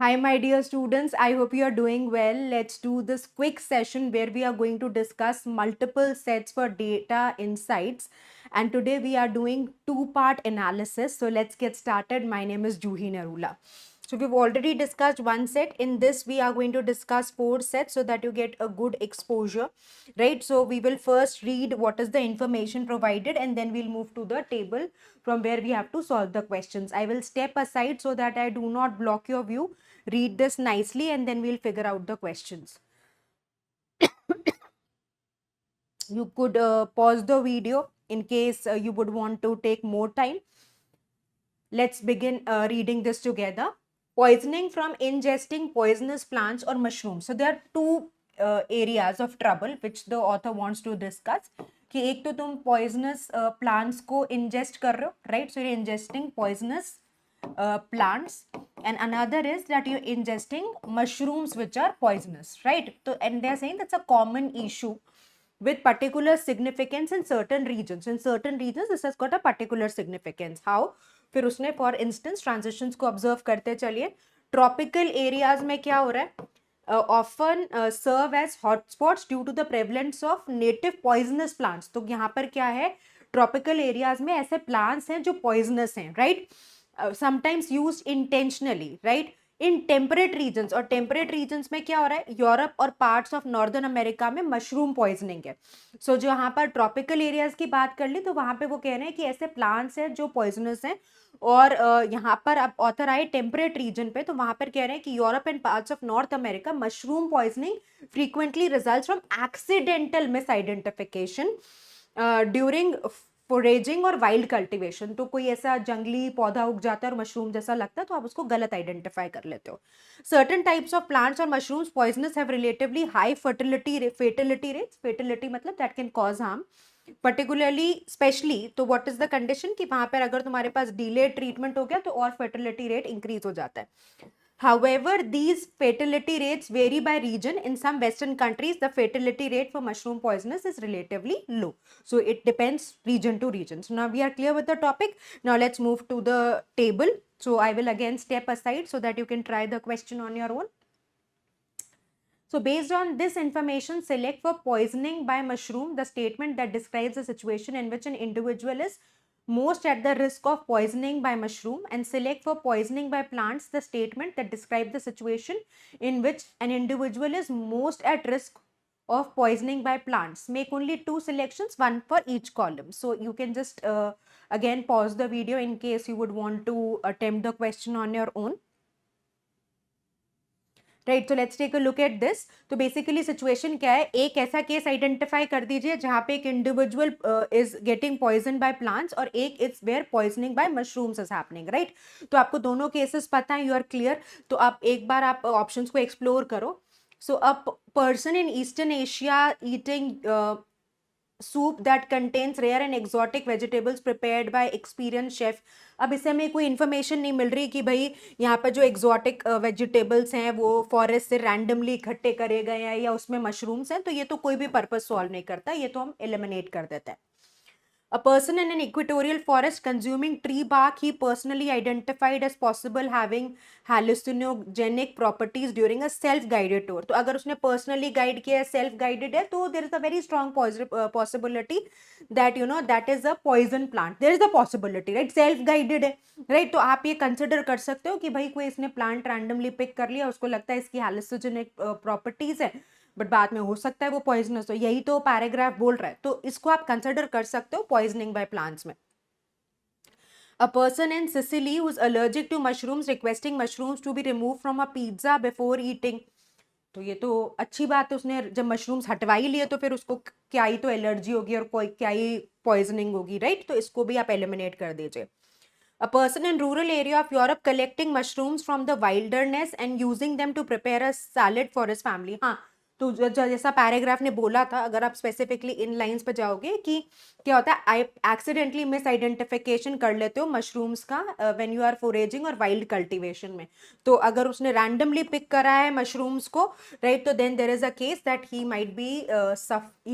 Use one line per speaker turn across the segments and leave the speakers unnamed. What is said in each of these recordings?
Hi, my dear students. I hope you are doing well. Let's do this quick session where we are going to discuss multiple sets for data insights. And today we are doing two-part analysis. So let's get started. My name is Juhi Narula. So we've already discussed one set. In this, we are going to discuss four sets so that you get a good exposure, right? So we will first read what is the information provided and then we'll move to the table from where we have to solve the questions. I will step aside so that I do not block your view. Read this nicely and then we'll figure out the questions. You could pause the video in case you would want to take more time. Let's begin reading this together. Poisoning from ingesting poisonous plants or mushrooms. So there are two areas of trouble which the author wants to discuss. कि एक तो तुम poisonous plants को ingest कर रहे हो, right? So you're ingesting poisonous plants, and another is that you're ingesting mushrooms which are poisonous, right? So, and they're saying that's a common issue with particular significance in certain regions. In certain regions, this has got a particular significance. How? फिर उसने for instance transitions को observe करते चलिए. Tropical areas में क्या हो रहा है? Often serve as hotspots due to the prevalence of native poisonous plants. तो यहाँ पर क्या है? ट्रॉपिकल एरियाज में ऐसे प्लांट्स हैं जो पॉइजनस हैं, right? Sometimes used intentionally, right? In temperate regions. और टेम्परेट रीजन्स में क्या हो रहा है? यूरोप और पार्ट्स ऑफ नॉर्दर्न अमेरिका में मशरूम पॉइजनिंग है. सो जो यहाँ पर ट्रॉपिकल एरियाज की बात कर ली तो वहां पे वो कह रहे हैं कि ऐसे प्लांट्स हैं जो पॉइजनस हैं. और यहाँ पर अब ऑथर आए टेम्परेट रीजन पे तो वहां पर कह रहे हैं कि Europe and parts of north America mushroom poisoning frequently results from accidental miss identification during foraging और वाइल्ड कल्टीवेशन. तो कोई ऐसा जंगली पौधा उग जाता है और मशरूम जैसा लगता है तो आप उसको गलत आइडेंटिफाई कर लेते हो. सर्टेन टाइप्स ऑफ प्लांट्स और mushrooms poisonous have relatively high fertility rates. Fertility मतलब that can cause harm particularly specially. तो व्हाट इज द कंडीशन कि वहां पर अगर तुम्हारे पास डिलेड ट्रीटमेंट हो गया तो और फर्टिलिटी रेट इंक्रीज हो जाता है. However, these fatality rates vary by region. In some Western countries, the fatality rate for mushroom poisonous is relatively low. So it depends region to region. So now we are clear with the topic. Now let's move to the table. So I will again step aside so that you can try the question on your own. So based on this information, select for poisoning by mushroom the statement that describes a situation in which an individual is most at the risk of poisoning by mushroom, and select for poisoning by plants the statement that describes the situation in which an individual is most at risk of poisoning by plants. Make only two selections, one for each column. So you can just again pause the video in case you would want to attempt the question on your own. Right. तो let's take a look at this. तो basically situation क्या है? एक ऐसा case identify कर दीजिए जहां पे एक individual is getting poison by plants और एक is where poisoning by mushrooms is happening, right? तो आपको दोनों केसेस पता है, यू आर क्लियर. तो आप एक बार आप ऑप्शंस को एक्सप्लोर करो. So a person in eastern Asia eating soup that contains rare and exotic vegetables prepared by experienced chef. अब इससे हमें कोई इन्फॉर्मेशन नहीं मिल रही कि भाई यहाँ पर जो एक्सोटिक वेजिटेबल्स हैं वो फॉरेस्ट से रैंडमली इकट्ठे करे गए हैं या उसमें मशरूम्स हैं. तो ये तो कोई भी पर्पस सॉल्व नहीं करता, ये तो हम एलिमिनेट कर देते हैं. A person in an equatorial forest consuming tree bark he personally identified as possible having hallucinogenic properties during a self-guided tour. तो अगर उसने personally guide किया है, self-guided है, तो there is a very strong possibility that you know that is a poison plant. There is a possibility, right? Self-guided है, right? तो आप ये consider कर सकते हो कि भाई कोई इसने plant randomly pick कर लिया, उसको लगता है इसकी hallucinogenic properties है, बट बाद में हो सकता है वो पॉइजनस हो. यही तो पैराग्राफ बोल रहा है. तो इसको आप कंसिडर कर सकते हो पॉइजनिंग बाय प्लांट्स में. A person in Sicily who is allergic to mushrooms requesting mushrooms to be removed from a pizza before eating. तो ये तो अच्छी बात है, उसने जब मशरूम्स हटवा ही लिए तो फिर उसको क्या ही तो एलर्जी होगी और कोई क्या ही पॉइजनिंग होगी, राइट? तो इसको भी आप एलिमिनेट कर दीजिए. A person in rural area of Europe collecting mushrooms from the wilderness and using them to prepare a salad for his family. हाँ, तो जैसा पैराग्राफ ने बोला था, अगर आप स्पेसिफिकली इन लाइंस पे जाओगे कि क्या होता है, एक्सीडेंटली मिस आइडेंटिफिकेशन कर लेते हो मशरूम्स का व्हेन यू आर फोरेजिंग और वाइल्ड कल्टीवेशन में. तो अगर उसने रैंडमली पिक करा है मशरूम्स को, राइट, तो then there is a case that he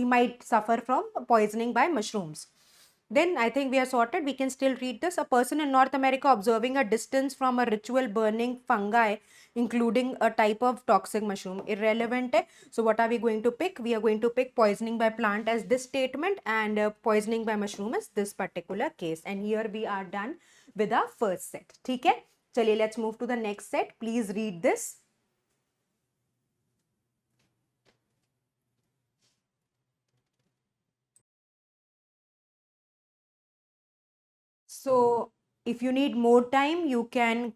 might suffer from poisoning by mushrooms. Then I think we are sorted. We can still read this. A person in North America observing a distance from a ritual burning fungi, including a type of toxic mushroom. Irrelevant hai. So what are we going to pick? We are going to pick poisoning by plant as this statement, and poisoning by mushroom is this particular case. And here we are done with our first set. ठीक है? चलिए, let's move to the next set. Please read this. So if you need more time, you can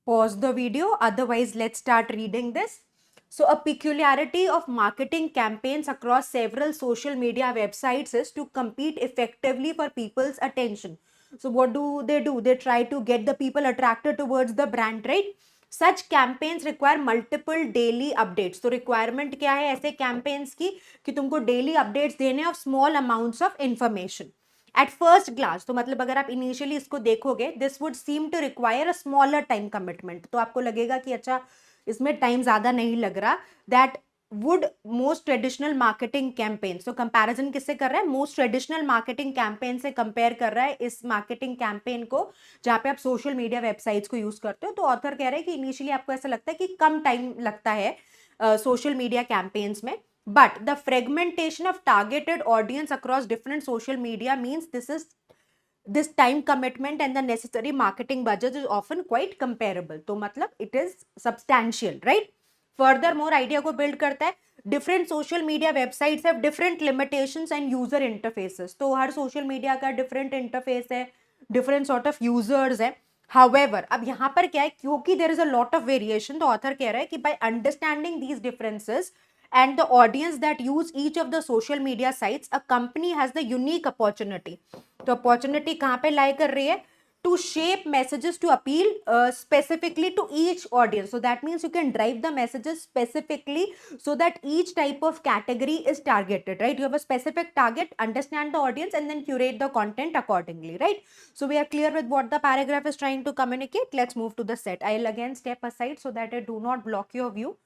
pause the video. Otherwise, let's start reading this. So a peculiarity of marketing campaigns across several social media websites is to compete effectively for people's attention. So what do? They try to get the people attracted towards the brand, right? Such campaigns require multiple daily updates. तो requirement क्या है ऐसे campaigns की कि तुमको daily updates देने of small amounts of information. At first glance, तो मतलब अगर आप इनिशियली इसको देखोगे, this would seem to require a smaller time commitment, तो आपको लगेगा कि अच्छा इसमें टाइम ज्यादा नहीं लग रहा. That would most traditional marketing campaign, तो कंपैरिजन किससे कर रहा है? मोस्ट ट्रेडिशनल मार्केटिंग कैंपेन से कंपेयर कर रहा है इस मार्केटिंग कैंपेन को जहां पे आप सोशल मीडिया वेबसाइट्स को यूज करते हो. तो ऑथर कह रहे हैं कि इनिशियली आपको ऐसा लगता है कि कम टाइम लगता है सोशल मीडिया कैंपेन्स में, but the fragmentation of targeted audience across different social media means this time commitment and the necessary marketing budget is often quite comparable. तो मतलब it is substantial, right? Furthermore, idea को build करता है, different social media websites have different limitations and user interfaces. तो हर social media का different interface है, different sort of users है. However, अब यहाँ पर क्या है, क्योंकि there is a lot of variation, तो author कह रहा है कि by understanding these differences and the audience that use each of the social media sites, a company has the unique opportunity. तो opportunity कहाँ पे lie कर रही है? To shape messages to appeal specifically to each audience. So that means you can drive the messages specifically so that each type of category is targeted, right? You have a specific target, understand the audience, and then curate the content accordingly, right? So we are clear with what the paragraph is trying to communicate. Let's move to the set. I'll again step aside so that I do not block your view.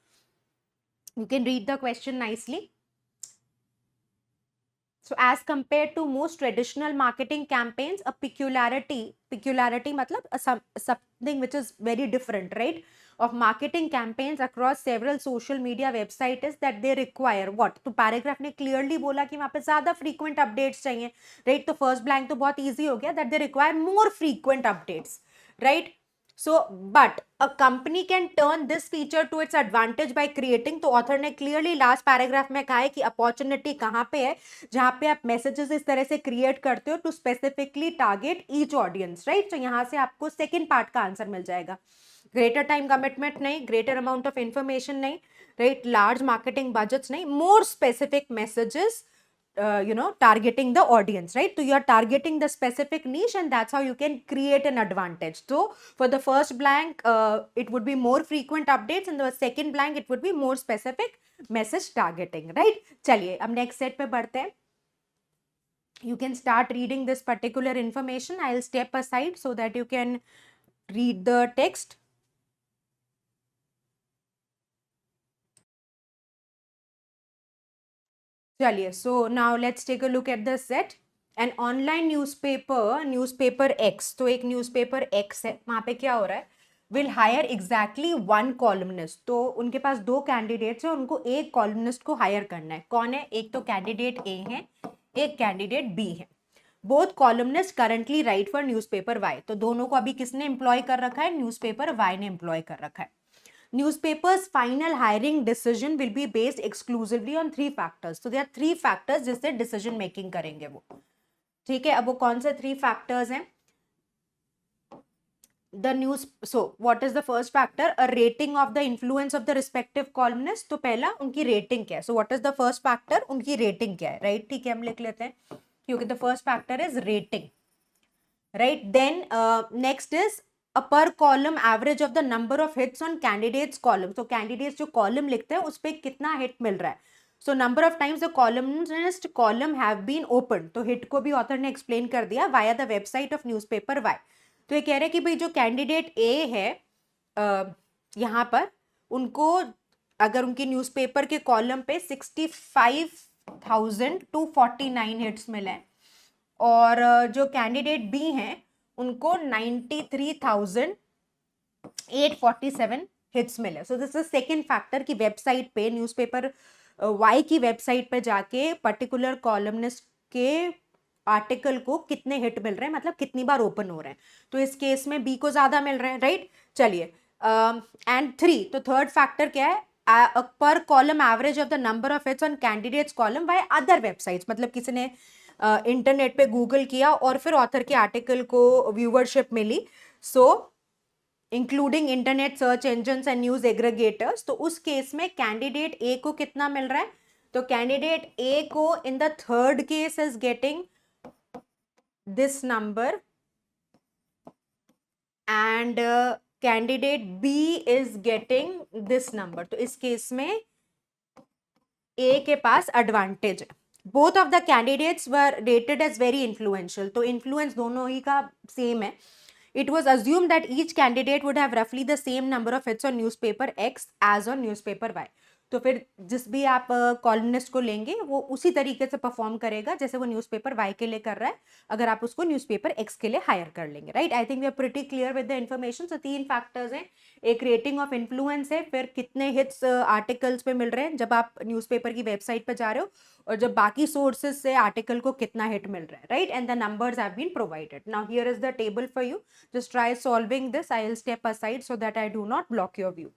You can read the question nicely. So as compared to most traditional marketing campaigns, a peculiarity matlab something which is very different, right, of marketing campaigns across several social media websites is that they require what? तो paragraph ने clearly बोला कि वहाँ पे ज़्यादा frequent updates चाहिए, right? तो first blank तो बहुत easy हो गया, that they require more frequent updates, right? So, but a company can turn this feature to its advantage by creating, तो author ने clearly last paragraph में कहा है कि opportunity कहाँ पे है, जहाँ पे आप messages इस तरह से create करते हो to specifically target each audience, right? तो यहाँ से आपको second part का आंसर मिल जाएगा. Greater time commitment नहीं, greater amount of information नहीं, right? Large marketing budgets नहीं, more specific messages. Targeting the audience, right? So you are targeting the specific niche, and that's how you can create an advantage. So for the first blank, it would be more frequent updates, and the second blank, it would be more specific message targeting, right? चलिए अब next set पे बढ़ते हैं. You can start reading this particular information. I'll step aside so that you can read the text. चलिए, so now let's take a look at the set. An online newspaper X, तो एक newspaper X है, वहाँ पे क्या हो रहा है? Will hire exactly one columnist. तो उनके पास दो कैंडिडेट्स हैं, उनको एक कॉलमनिस्ट को हायर करना है. कौन है? एक तो कैंडिडेट ए है, एक कैंडिडेट बी है. Both columnist currently write for newspaper Y. तो दोनों को अभी किसने एम्प्लॉय कर रखा है? न्यूज़पेपर वाई ने एम्प्लॉय कर रखा है. Newspaper's final hiring decision will be based exclusively on three factors. So there are three factors जिससे decision making करेंगे वो. ठीक है, अब वो कौन से three factors हैं? So what is the first factor? A rating of the influence of the respective columnist. तो पहला उनकी rating क्या है? So what is the first factor? उनकी rating क्या है, right? ठीक है, हम लिख लेते हैं क्योंकि the first factor is rating, right? Then next is a per column average of the number of hits on candidates column. So candidates जो column लिखते हैं उस पे कितना hit मिल रहा है. So number of times the columnist column have been opened. तो hit को भी author ने explain कर दिया via the website of newspaper Y. तो ये कह रहे हैं कि भाई जो कैंडिडेट ए है यहाँ पर, उनको अगर उनकी न्यूज़पेपर के कॉलम पे 65,249 हिट्स मिले और जो कैंडिडेट बी हैं उनको 93,847 हिट्स मिले. So this is second factor कि वेबसाइट पे न्यूज़पेपर वाई की वेबसाइट पे जाके पर्टिकुलर कॉलमनिस्ट के आर्टिकल को कितने हिट मिल रहे हैं, मतलब कितनी बार ओपन हो रहे हैं. तो इस केस में बी को ज्यादा मिल रहे हैं, राइट. चलिए, एंड थ्री, तो थर्ड फैक्टर क्या है, पर column average of the number of hits on candidates column by other websites. मतलब किसी ने इंटरनेट पे गूगल किया और फिर ऑथर के आर्टिकल को व्यूवरशिप मिली, so including internet search engines and news aggregators. तो उस केस में कैंडिडेट ए को कितना मिल रहा है, तो कैंडिडेट ए को in the third case is getting this number and candidate B is getting this number. तो इस केस में ए के पास एडवांटेज है. Both of the candidates were rated as very influential. तो इन्फ्लुएंस दोनों ही का सेम है. It was assumed that each candidate would have roughly the same number of hits on newspaper X as on newspaper Y. तो फिर जिस भी आप कॉलमनिस्ट को लेंगे वो उसी तरीके से परफॉर्म करेगा जैसे वो न्यूज़पेपर वाई के लिए कर रहा है, अगर आप उसको न्यूज़पेपर एक्स के लिए हायर कर लेंगे, right. I think we are pretty clear with the information. So तीन फैक्टर्स हैं, एक रेटिंग ऑफ इन्फ्लुएंस है, फिर कितने हिट्स आर्टिकल्स पे मिल रहे हैं जब आप न्यूज़पेपर की वेबसाइट पर जा रहे हो, और जब बाकी सोर्सेज से आर्टिकल को कितना हिट मिल रहा है, right. And the numbers have been provided. Now here is the table for you. Just try solving this. I will step aside so that I do not block your view.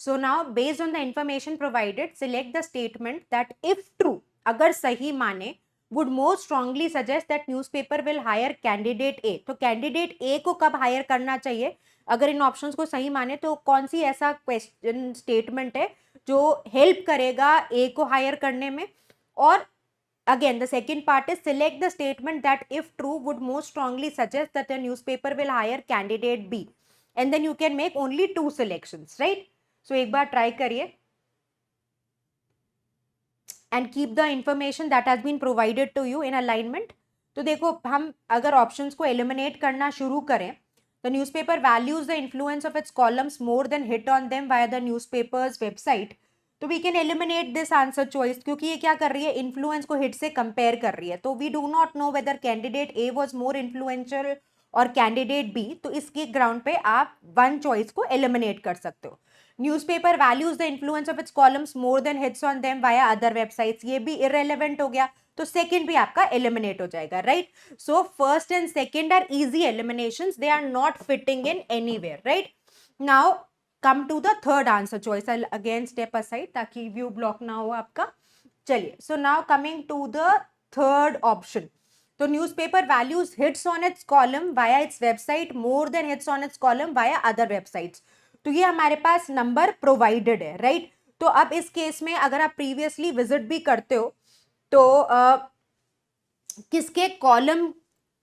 So now based on the information provided, select the statement that if true, अगर सही माने, would more strongly suggest that newspaper will hire candidate A. तो candidate A को कब hire करना चाहिए, अगर इन options को सही माने तो कौन सी ऐसा क्वेश्चन स्टेटमेंट है जो हेल्प करेगा ए को हायर करने में. और again the second part is select the statement that if true would most strongly suggest that a newspaper will hire candidate B, and then you can make only two selections, right. So एक बार try करिए and keep the information that has been provided to you in alignment. तो देखो, हम अगर options को eliminate करना शुरू करें, the newspaper values the influence of its columns more than hit on them via the newspaper's website. तो we can eliminate this answer choice, क्योंकि ये क्या कर रही है, इन्फ्लुएंस को हिट से कंपेयर कर रही है. तो we do not know whether candidate A was more influential और कैंडिडेट बी. तो इसके ग्राउंड पे आप वन चॉइस को एलिमिनेट कर सकते हो. Newspaper values the influence of its columns more than hits on them via other websites. ये भी इररेलेवेंट हो गया, तो सेकंड भी आपका एलिमिनेट हो जाएगा, right. So first and second are easy eliminations, they are not fitting in anywhere, right. Now come to the third answer choice. I'll again step aside ताकि view block ना हो आपका. चलिए, so now coming to the third option. तो newspaper values hits on its column via its website more than hits on its column via other websites. तो ये हमारे पास number provided है, राइट. तो अब इस केस में अगर आप प्रीवियसली विजिट भी करते हो तो किसके कॉलम,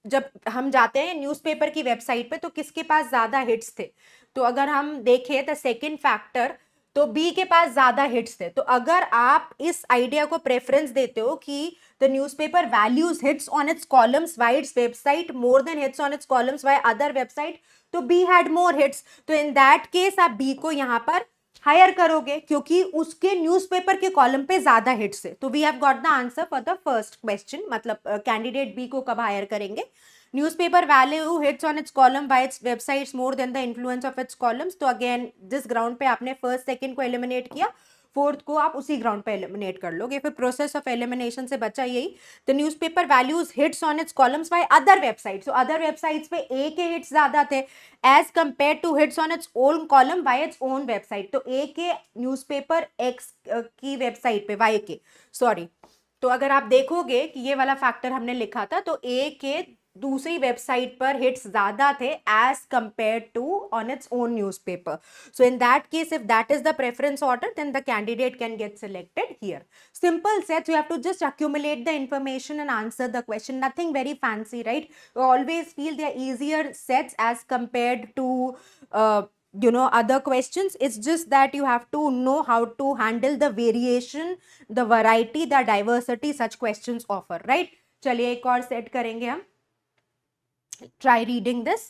जब हम जाते हैं न्यूज़पेपर की वेबसाइट पे तो किसके पास ज्यादा हिट्स थे. तो अगर हम देखें द सेकेंड फैक्टर, तो बी के पास ज्यादा हिट्स थे. तो अगर आप इस आइडिया को प्रेफरेंस देते हो कि the newspaper values hits on its columns bye its website more than hits on its columns by other website, तो बी हैड मोर हिट्स. तो इन दैट केस आप बी को यहां पर हायर करोगे क्योंकि उसके न्यूज़पेपर के कॉलम पे ज्यादा हिट्स है. तो we have got the answer for the first question. मतलब कैंडिडेट बी को कब हायर करेंगे, newspaper value hits on its column by its websites more than the influence of its columns. तो अगेन जिस ग्राउंड पे आपने फर्स्ट सेकंड को eliminate किया, फोर्थ को आप उसी ग्राउंड पे एलिमिनेट कर लोगे. फिर प्रोसेस ऑफ एलिमिनेशन से बचा यही, the newspaper values hits on its columns by other websites. तो अदर वेबसाइट्स पे ए के हिट्स ज्यादा थे as compare to hits on its own column by its own website. तो ए के न्यूज़पेपर एक्स की वेबसाइट पे, वाई के सॉरी, तो अगर आप देखोगे कि ये वाला फैक्टर हमने लिखा था, तो ए के दूसरी वेबसाइट पर हिट्स ज्यादा थे as compare to on its own newspaper. So in that case if that is the preference order then the candidate can get selected here. Simple sets, you have to just accumulate the information and answer the question. Nothing very fancy, right? We always feel they are easier sets as compared to other questions. It's just that you have to know how to handle the variation, the variety, the diversity such questions offer, right? चलिए एक और set करेंगे हम. Try reading this.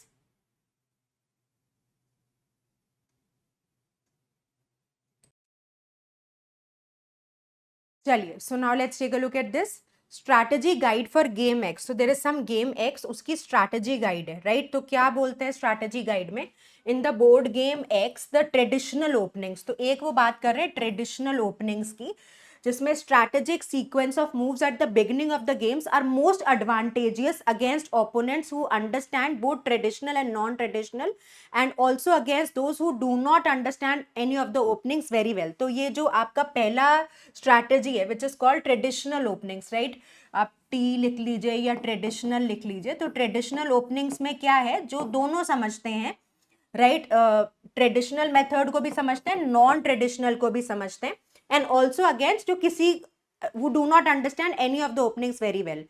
चलिए, so now let's take a look at this strategy guide for game X. So there is some game X, उसकी strategy guide है, right? तो क्या बोलते हैं स्ट्रैटेजी गाइड में? In the board game X the traditional openings. तो एक वो बात कर रहे हैं ट्रेडिशनल ओपनिंग्स की, जिसमें strategic sequence of moves at the beginning of the games are most advantageous against opponents who understand both traditional and non-traditional, and also against those who do not understand any of the openings very well. तो ये जो आपका पहला strategy है which is called traditional openings, right? आप T लिख लीजिए या ट्रेडिशनल लिख लीजिए. तो ट्रेडिशनल ओपनिंग्स में क्या है, जो दोनों समझते हैं, राइट? ट्रेडिशनल मेथड को भी समझते हैं, नॉन ट्रेडिशनल को भी समझते हैं, एंड ऑल्सो अगेंस्ट जो किसी who do not understand any of the openings very well.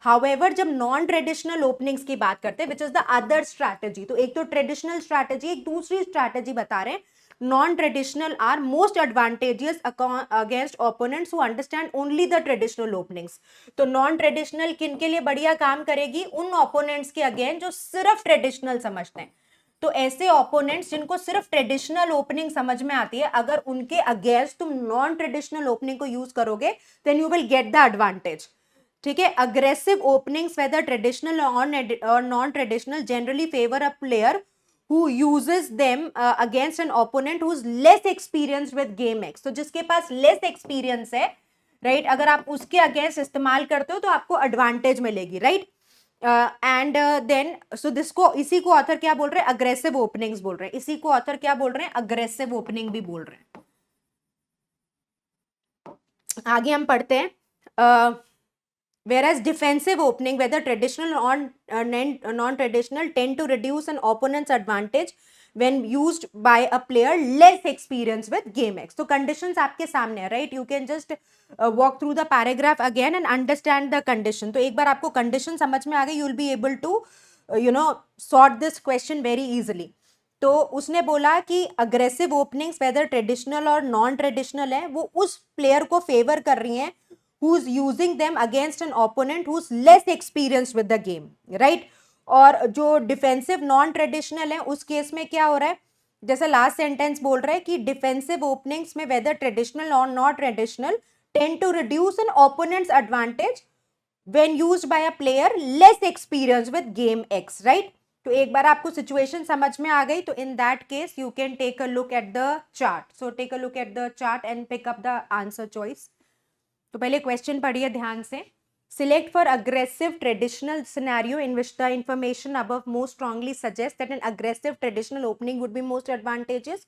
However, जब नॉन ट्रेडिशनल ओपनिंग्स की बात करते हैं, which is the other strategy, तो एक तो ट्रेडिशनल स्ट्रैटेजी, एक दूसरी स्ट्रैटेजी बता रहे हैं. Non traditional are most advantageous against opponents who understand only the traditional openings. तो नॉन ट्रेडिशनल किन के लिए बढ़िया काम करेगी? उन ओपोनेंट्स के अगेंस्ट जो सिर्फ ट्रेडिशनल समझते हैं. तो ऐसे ओपोनेंट्स जिनको सिर्फ ट्रेडिशनल ओपनिंग समझ में आती है, अगर उनके अगेंस्ट तुम नॉन ट्रेडिशनल ओपनिंग को यूज करोगे, then you will get the advantage. ठीक है? अग्रेसिव ओपनिंग्स वेदर ट्रेडिशनल और non traditional generally favour a player who uses them against an opponent who is less experienced with game X. तो जिसके पास less experience है, right? अगर आप उसके against इस्तेमाल करते हो तो आपको एडवांटेज मिलेगी, राइट? एंड देन सो दिसको, इसी को ऑथर क्या बोल रहे हैं? अग्रेसिव ओपनिंग्स बोल रहे हैं. इसी को ऑथर क्या बोल रहे हैं? अग्रेसिव ओपनिंग भी बोल रहे हैं. आगे हम पढ़ते हैं. Whereas defensive opening, whether traditional or non-traditional, tend to reduce an opponent's advantage when used by a player less experienced with game X. तो conditions आपके सामने है, right? You can just walk through the paragraph again and understand the condition. तो एक बार आपको condition समझ में आ गई, you will be able to sort this question very easily. तो उसने बोला कि अग्रेसिव ओपनिंग्स वेदर ट्रेडिशनल और नॉन ट्रेडिशनल है, वो उस प्लेयर को फेवर कर रही हैं who's using them against an opponent who's less experienced with the game, right? और जो डिफेंसिव नॉन ट्रेडिशनल है, उस केस में क्या हो रहा है? जैसे लास्ट सेंटेंस बोल रहा है कि डिफेंसिव ओपनिंग्स में वेदर ट्रेडिशनल और not traditional tend to reduce an opponent's advantage when used by a player less experienced with game X, right? तो एक बार आपको सिचुएशन समझ में आ गई, तो in that case you can take a look at the chart. So take a look at the chart and pick up the answer choice. तो पहले क्वेश्चन पढ़िए ध्यान से. Select for aggressive traditional scenario in which the information above most strongly suggests that an aggressive traditional opening would be most advantageous.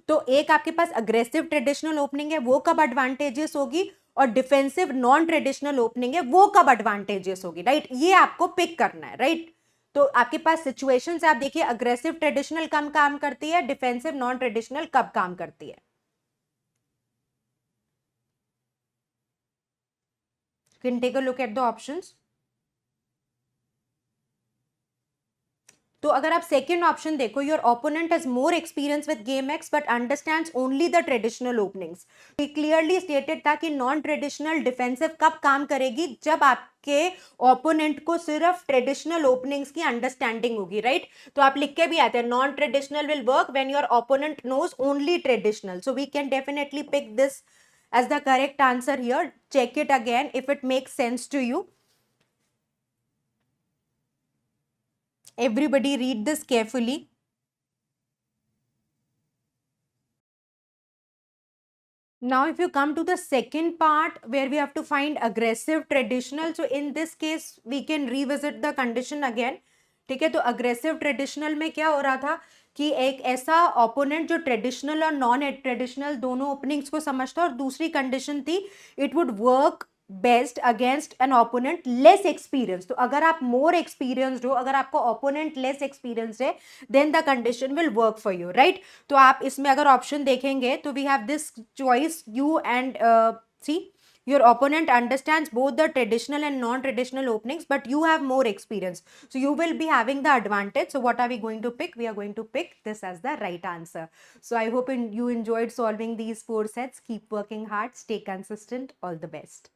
तो एक आपके पास aggressive traditional opening है, वो कब advantageous होगी, और डिफेंसिव नॉन ट्रेडिशनल ओपनिंग है, वो कब एडवांटेजेस होगी, राइट? ये आपको पिक करना है, राइट? तो आपके पास सिचुएशन से आप देखिए, अग्रेसिव ट्रेडिशनल कम काम करती है, डिफेंसिव नॉन ट्रेडिशनल कब काम करती है. You can take a look at the options. तो अगर आप सेकेंड ऑप्शन देखो, your opponent has more experience with game x but understands only the traditional openings. Clearly stated था कि नॉन ट्रेडिशनल डिफेंसिव कब काम करेगी? जब आपके ओपोनेंट को सिर्फ ट्रेडिशनल ओपनिंग्स की अंडरस्टैंडिंग होगी, राइट? तो आप लिख के भी आते हैं, non traditional will work when your opponent knows only traditional. So we can definitely pick this as the correct answer here. Check it again if it makes sense to you. Everybody read this carefully. Now if you come to the second part where we have to find aggressive traditional, so in this case we can revisit the condition again. ठीक है? तो aggressive traditional में क्या हो रहा था कि एक ऐसा ओपोनेंट जो ट्रेडिशनल और नॉन ट्रेडिशनल दोनों ओपनिंग्स को समझता, और दूसरी कंडीशन थी it would work best against an opponent less experience. तो अगर आप मोर एक्सपीरियंस्ड हो, अगर आपको ओपोनेंट लेस एक्सपीरियंस्ड है, then the condition will work for you, right? तो आप इसमें अगर ऑप्शन देखेंगे तो we have this choice U and C. Your opponent understands both the traditional and non-traditional openings, but you have more experience. So you will be having the advantage. So what are we going to pick? We are going to pick this as the right answer. So I hope you enjoyed solving these 4 sets. Keep working hard. Stay consistent. All the best.